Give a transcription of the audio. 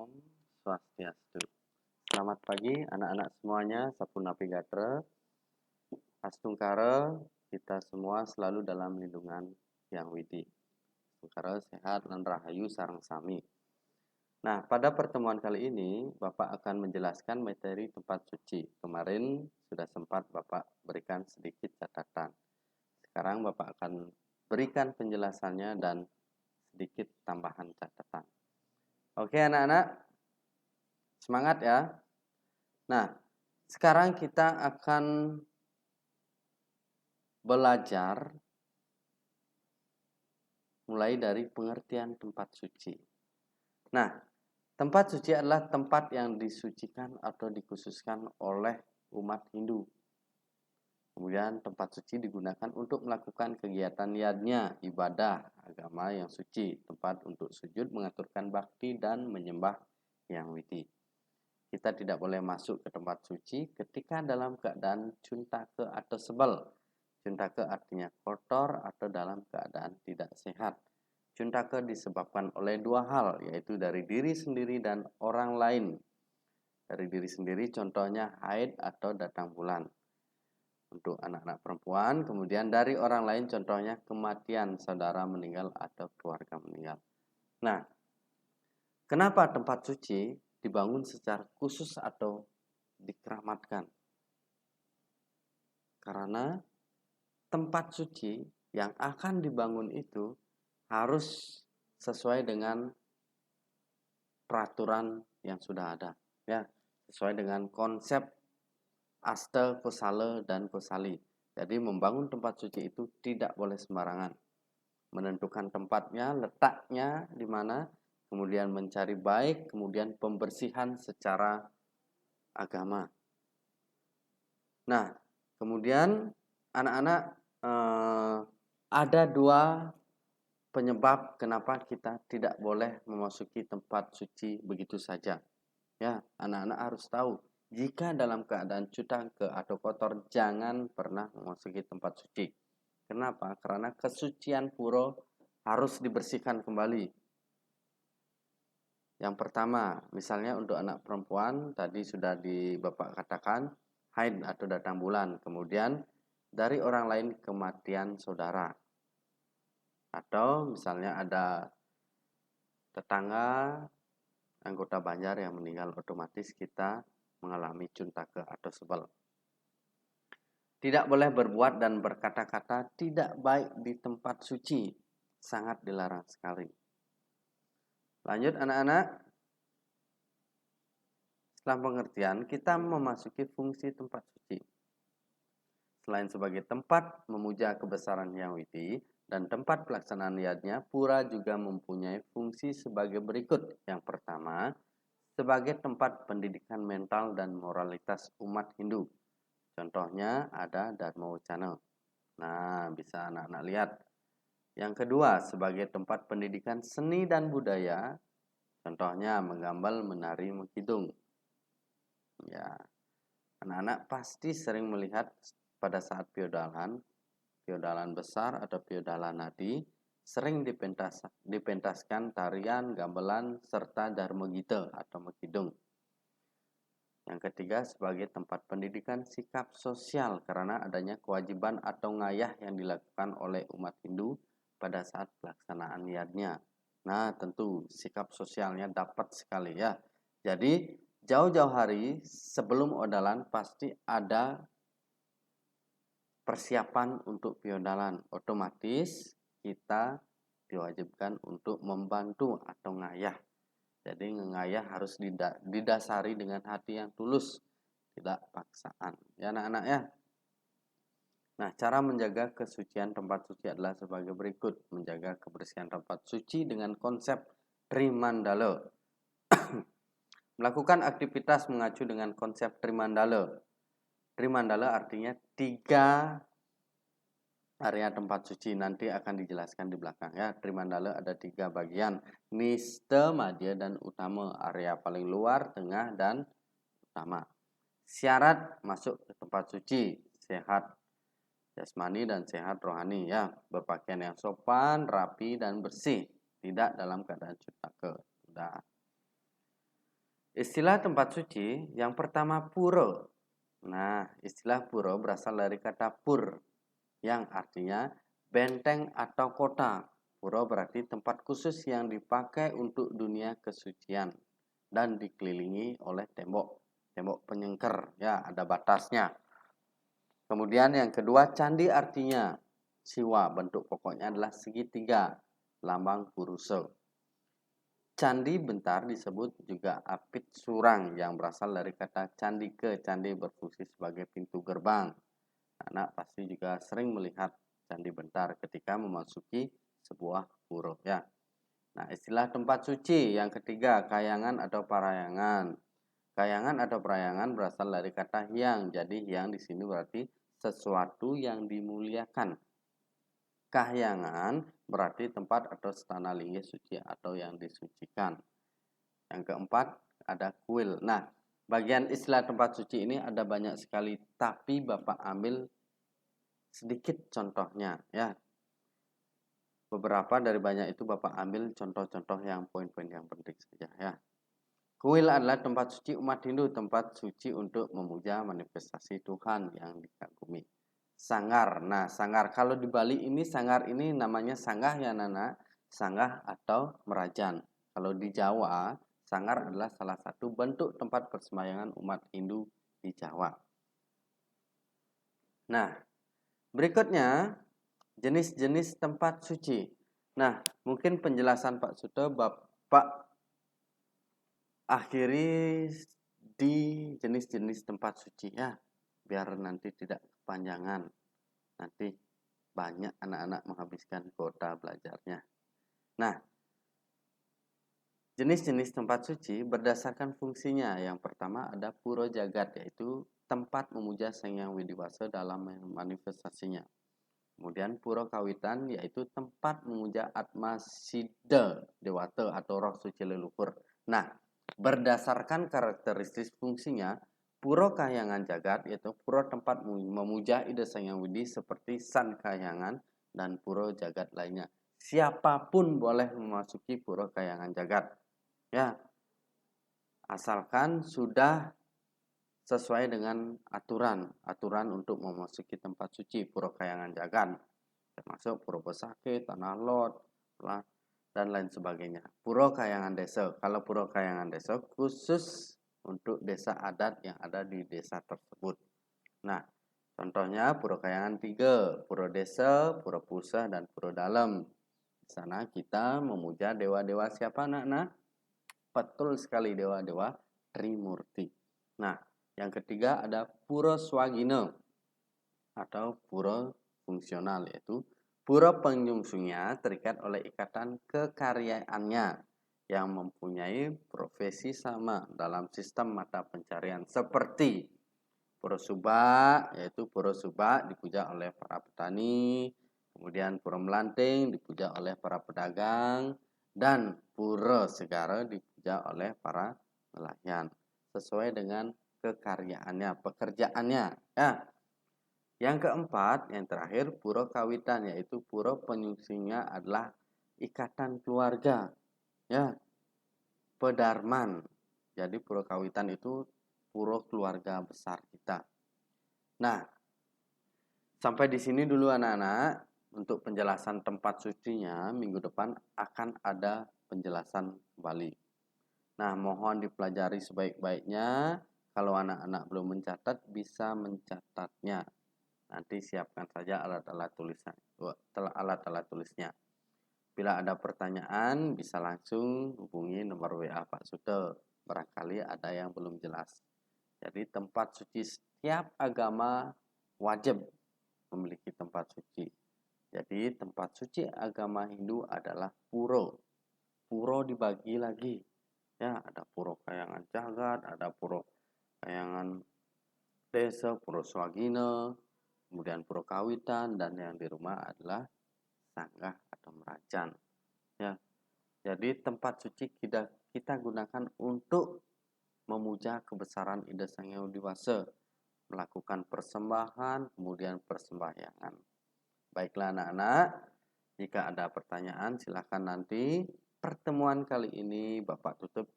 Om Swastiastu. Selamat pagi anak-anak semuanya, Sapunapigatra, Astungkara, kita semua selalu dalam lindungan Yang Widi. Astungkara sehat dan rahayu sareng sami. Nah, pada pertemuan kali ini Bapak akan menjelaskan materi tempat suci. Kemarin sudah sempat Bapak berikan sedikit catatan. Sekarang Bapak akan berikan penjelasannya dan sedikit tambahan catatan. Oke anak-anak, semangat ya. Nah, sekarang kita akan belajar mulai dari pengertian tempat suci. Nah, tempat suci adalah tempat yang disucikan atau dikhususkan oleh umat Hindu. Kemudian tempat suci digunakan untuk melakukan kegiatan niatnya, ibadah, agama yang suci, tempat untuk sujud, mengaturkan bakti, dan menyembah Yang Widi. Kita tidak boleh masuk ke tempat suci ketika dalam keadaan cuntake atau sebel. Cuntake artinya kotor atau dalam keadaan tidak sehat. Cuntake disebabkan oleh dua hal, yaitu dari diri sendiri dan orang lain. Dari diri sendiri contohnya haid atau datang bulan. Untuk anak-anak perempuan, kemudian dari orang lain contohnya kematian saudara meninggal atau keluarga meninggal. Nah, kenapa tempat suci dibangun secara khusus atau dikeramatkan? Karena tempat suci yang akan dibangun itu harus sesuai dengan peraturan yang sudah ada, ya, sesuai dengan konsep Asta, Kosala, dan Kosali. Jadi membangun tempat suci itu tidak boleh sembarangan. Menentukan tempatnya, letaknya di mana, kemudian mencari baik, kemudian pembersihan secara agama. Nah, kemudian anak-anak ada dua penyebab kenapa kita tidak boleh memasuki tempat suci begitu saja. Ya, anak-anak harus tahu, jika dalam keadaan cuntake atau kotor, jangan pernah memasuki tempat suci. Kenapa? Karena kesucian pura harus dibersihkan kembali. Yang pertama, misalnya untuk anak perempuan, tadi sudah Bapak katakan, haid atau datang bulan. Kemudian dari orang lain kematian saudara. Atau misalnya ada tetangga, anggota Banjar yang meninggal, otomatis kita mengalami cuntake atau sebel. Tidak boleh berbuat dan berkata-kata tidak baik di tempat suci. Sangat dilarang sekali. Lanjut anak-anak. Setelah pengertian, kita memasuki fungsi tempat suci. Selain sebagai tempat memuja kebesaran Yang Widi dan tempat pelaksanaan niatnya, pura juga mempunyai fungsi sebagai berikut. Yang pertama, sebagai tempat pendidikan mental dan moralitas umat Hindu. Contohnya ada Dharma Wacana. Nah, bisa anak-anak lihat. Yang kedua, sebagai tempat pendidikan seni dan budaya. Contohnya menggambal, menari, mengkidung. Ya, anak-anak pasti sering melihat pada saat piodalan besar atau piodalan nadi, sering dipentaskan tarian, gamelan, serta dharma gita atau mengkidung. Yang ketiga, sebagai tempat pendidikan sikap sosial karena adanya kewajiban atau ngayah yang dilakukan oleh umat Hindu pada saat pelaksanaan niatnya. Nah, tentu sikap sosialnya dapat sekali ya. Jadi, jauh-jauh hari sebelum odalan pasti ada persiapan untuk piodalan. Otomatis kita diwajibkan untuk membantu atau ngayah. Jadi ngayah harus didasari dengan hati yang tulus, tidak paksaan. Ya anak-anak ya. Nah, cara menjaga kesucian tempat suci adalah sebagai berikut. Menjaga kebersihan tempat suci dengan konsep Trimandala. Melakukan aktivitas mengacu dengan konsep Trimandala. Trimandala artinya 3 area tempat suci, nanti akan dijelaskan di belakang ya. Trimandala ada 3 bagian, Nista, Madya, dan Utama. Area paling luar, tengah, dan utama. Syarat masuk ke tempat suci, sehat jasmani dan sehat rohani ya. Berpakaian yang sopan, rapi, dan bersih. Tidak dalam keadaan cuntake. Sudah. Istilah tempat suci yang pertama pura. Nah, istilah pura berasal dari kata pur yang artinya benteng atau kota. Pura berarti tempat khusus yang dipakai untuk dunia kesucian dan dikelilingi oleh tembok penyengker, ya, ada batasnya. Kemudian yang kedua, candi artinya siwa, bentuk pokoknya adalah segitiga, lambang purusa. Candi bentar disebut juga apit surang yang berasal dari kata candike, candi berfungsi sebagai pintu gerbang. Anak pasti juga sering melihat candi bentar ketika memasuki sebuah pura, ya. Nah, istilah tempat suci yang ketiga, kayangan atau parayangan. Kayangan atau parayangan berasal dari kata hyang. Jadi hyang di sini berarti sesuatu yang dimuliakan. Kahyangan berarti tempat atau stana lingga suci atau yang disucikan. Yang keempat ada kuil. Nah, bagian istilah tempat suci ini ada banyak sekali, tapi Bapak ambil sedikit contohnya, ya. Beberapa dari banyak itu Bapak ambil contoh-contoh yang poin-poin yang penting saja, ya. Kuil adalah tempat suci umat Hindu, tempat suci untuk memuja manifestasi Tuhan yang dikagumi. Sanggar. Nah, sanggar kalau di Bali ini sanggar ini namanya sanggah ya Nana, sanggah atau merajan. Kalau di Jawa, sanggar adalah salah satu bentuk tempat persembahyangan umat Hindu di Jawa. Nah, berikutnya jenis-jenis tempat suci. Nah, mungkin penjelasan Pak Suto Bapak akhiri di jenis-jenis tempat suci, ya, biar nanti tidak kepanjangan. Nanti banyak anak-anak menghabiskan kuota belajarnya. Nah, jenis-jenis tempat suci berdasarkan fungsinya. Yang pertama ada pura jagat, yaitu tempat memuja Sang Hyang Widiwasa dalam manifestasinya. Kemudian pura kawitan, yaitu tempat memuja Atma Siddha Dewata atau roh suci leluhur. Nah, berdasarkan karakteristik fungsinya, pura kahyangan jagat yaitu pura tempat memuja Ida Sang Hyang Widi seperti San Kahyangan dan pura jagat lainnya. Siapapun boleh memasuki pura kahyangan jagat, ya, asalkan sudah sesuai dengan aturan untuk memasuki tempat suci pura kahyangan jagat, termasuk pura besakeh, tanah lot, dan lain sebagainya. Pura kahyangan desa, kalau pura kahyangan desa khusus untuk desa adat yang ada di desa tersebut. Nah, contohnya pura kahyangan 3, pura desa, pura pusah, dan pura dalam. Di sana kita memuja dewa-dewa siapa anak-anak? Betul sekali, dewa-dewa Trimurti. Nah, yang ketiga ada pura swagina atau pura fungsional, yaitu pura penyungsungnya terikat oleh ikatan kekaryaannya yang mempunyai profesi sama dalam sistem mata pencarian seperti pura subak, yaitu pura subak dipuja oleh para petani, kemudian pura melanting dipuja oleh para pedagang, dan pura segara dipuja oleh para nelayan sesuai dengan kekaryaannya, pekerjaannya, ya. Yang keempat, yang terakhir, pura kawitan, yaitu pura penyungsungnya adalah ikatan keluarga, ya, pedarman. Jadi pura kawitan itu pura keluarga besar kita. Nah, sampai di sini dulu anak-anak. Untuk penjelasan tempat sucinya, minggu depan akan ada penjelasan kembali. Nah, mohon dipelajari sebaik-baiknya. Kalau anak-anak belum mencatat, bisa mencatatnya. Nanti siapkan saja alat-alat tulisnya. Bila ada pertanyaan, bisa langsung hubungi nomor WA Pak Suto. Barangkali ada yang belum jelas. Jadi tempat suci setiap agama wajib memiliki tempat suci. Jadi tempat suci agama Hindu adalah pura. Pura dibagi lagi. Ya, ada pura kahyangan jagat, ada pura kahyangan desa, pura swagina, kemudian pura kawitan, dan yang di rumah adalah sanggah atau merajan. Ya, jadi tempat suci kita gunakan untuk memuja kebesaran Ida Sang Hyang Widiwasa, melakukan persembahan, kemudian persembahyangan. Baiklah anak-anak, jika ada pertanyaan silakan nanti. Pertemuan kali ini Bapak tutup